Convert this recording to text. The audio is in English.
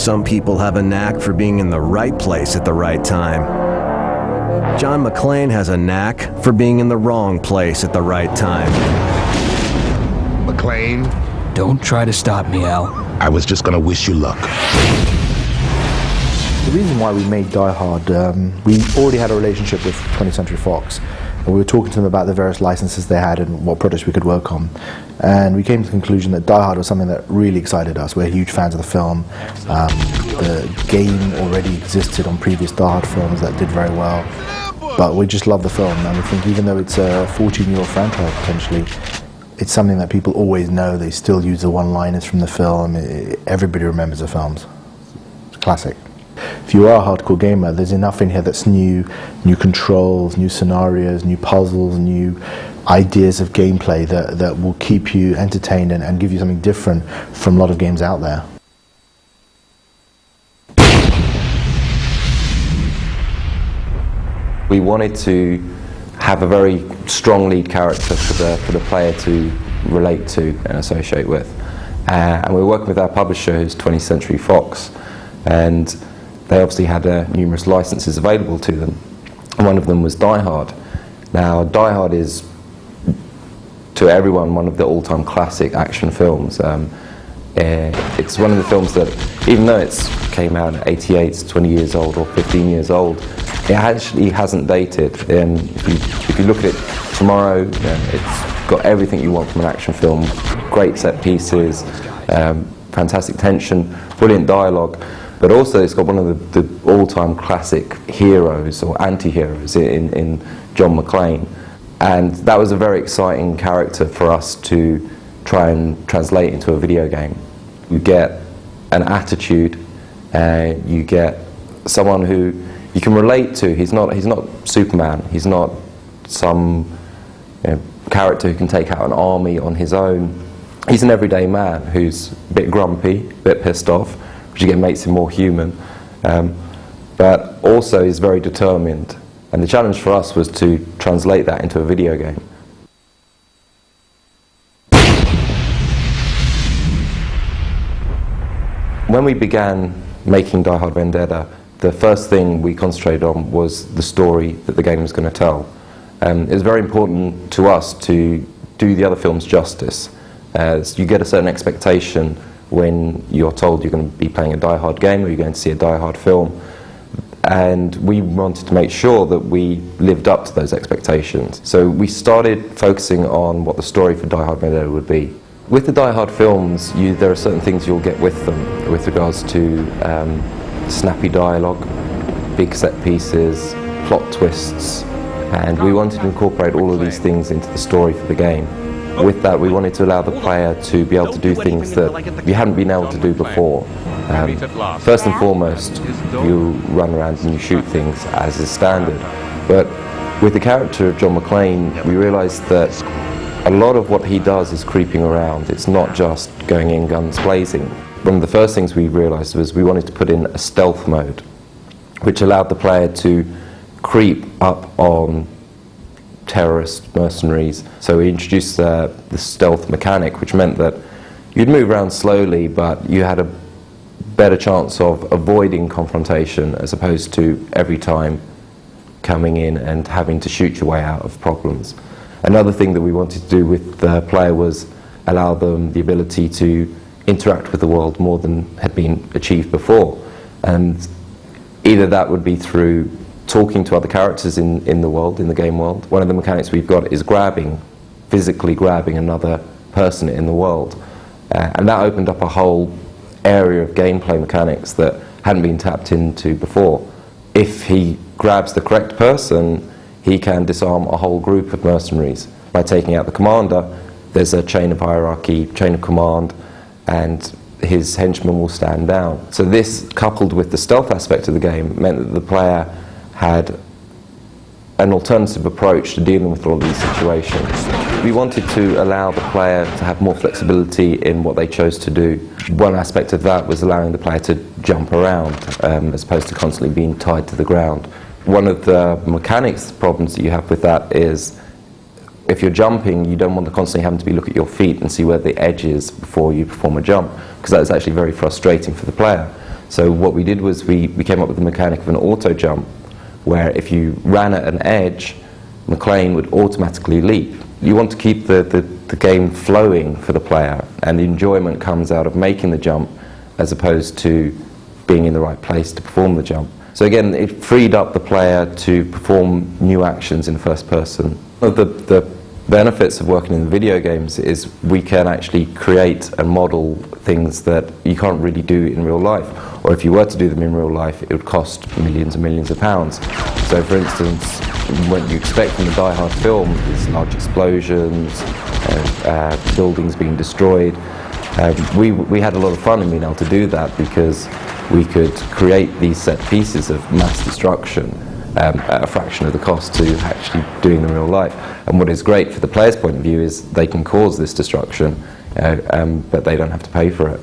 Some people have a knack for being in the right place at the right time. John McClane has a knack for being in the wrong place at the right time. McClane? Don't try to stop me, Al. I was just gonna wish you luck. The reason why we made Die Hard, we already had a relationship with 20th Century Fox, and we were talking to them about the various licenses they had and what projects we could work on. And we came to the conclusion that Die Hard was something that really excited us. We're huge fans of the film. The game already existed on previous Die Hard films that did very well. But we just love the film, and we think even though it's a 14-year-old franchise potentially, it's something that people always know. They still use the one-liners from the film. Everybody remembers the films. It's a classic. If you are a hardcore gamer, there's enough in here that's new controls, new scenarios, new puzzles, new ideas of gameplay that will keep you entertained and give you something different from a lot of games out there. We wanted to have a very strong lead character for the player to relate to and associate with. And we were working with our publisher, who's 20th Century Fox, and they obviously had numerous licenses available to them. And one of them was Die Hard. Now, Die Hard is, to everyone, one of the all-time classic action films. It's one of the films that, even though it came out in '88, it's 20 years old or 15 years old, it actually hasn't dated. And if you look at it tomorrow, it's got everything you want from an action film. Great set pieces, fantastic tension, brilliant dialogue, but also it's got one of the all-time classic heroes or anti-heroes in John McClane. And that was a very exciting character for us to try and translate into a video game. You get an attitude, you get someone who you can relate to. He's not Superman. He's not some character who can take out an army on his own. He's an everyday man who's a bit grumpy, a bit pissed off, which again makes him more human, but also is very determined. And the challenge for us was to translate that into a video game. When we began making Die Hard Vendetta, the first thing we concentrated on was the story that the game was going to tell. It was very important to us to do the other films justice. You get a certain expectation when you're told you're going to be playing a Die Hard game or you're going to see a Die Hard film. And we wanted to make sure that we lived up to those expectations. So we started focusing on what the story for Die Hard Vendetta would be. With the Die Hard films, there are certain things you'll get with them with regards to snappy dialogue, big set pieces, plot twists, and we wanted to incorporate all of these things into the story for the game. With that, we wanted to allow the player to be able to do things that you hadn't been able to do before. First and foremost, you run around and you shoot things as is standard. But with the character of John McClane, we realized that a lot of what he does is creeping around. It's not just going in guns blazing. One of the first things we realized was we wanted to put in a stealth mode, which allowed the player to creep up on terrorist mercenaries. So we introduced the stealth mechanic, which meant that you'd move around slowly, but you had a better chance of avoiding confrontation as opposed to every time coming in and having to shoot your way out of problems. Another thing that we wanted to do with the player was allow them the ability to interact with the world more than had been achieved before. And either that would be through talking to other characters in the world, in the game world. One of the mechanics we've got is physically grabbing another person in the world. And that opened up a whole area of gameplay mechanics that hadn't been tapped into before. If he grabs the correct person, he can disarm a whole group of mercenaries. By taking out the commander, there's a chain of hierarchy, chain of command, and his henchmen will stand down. So this, coupled with the stealth aspect of the game, meant that the player had an alternative approach to dealing with all of these situations. We wanted to allow the player to have more flexibility in what they chose to do. One aspect of that was allowing the player to jump around as opposed to constantly being tied to the ground. One of the mechanics problems that you have with that is if you're jumping, you don't want to constantly having to be look at your feet and see where the edge is before you perform a jump, because that is actually very frustrating for the player. So what we did was we came up with the mechanic of an auto jump, where if you ran at an edge, McClane would automatically leap. You want to keep the game flowing for the player, and the enjoyment comes out of making the jump as opposed to being in the right place to perform the jump. So again, it freed up the player to perform new actions in first person. The benefits of working in video games is we can actually create and model things that you can't really do in real life. Or if you were to do them in real life, it would cost millions and millions of pounds. So for instance, what you expect from the Die Hard film is large explosions, buildings being destroyed. We had a lot of fun in being able to do that because we could create these set pieces of mass destruction at a fraction of the cost to actually doing them in real life. And what is great for the player's point of view is they can cause this destruction, but they don't have to pay for it.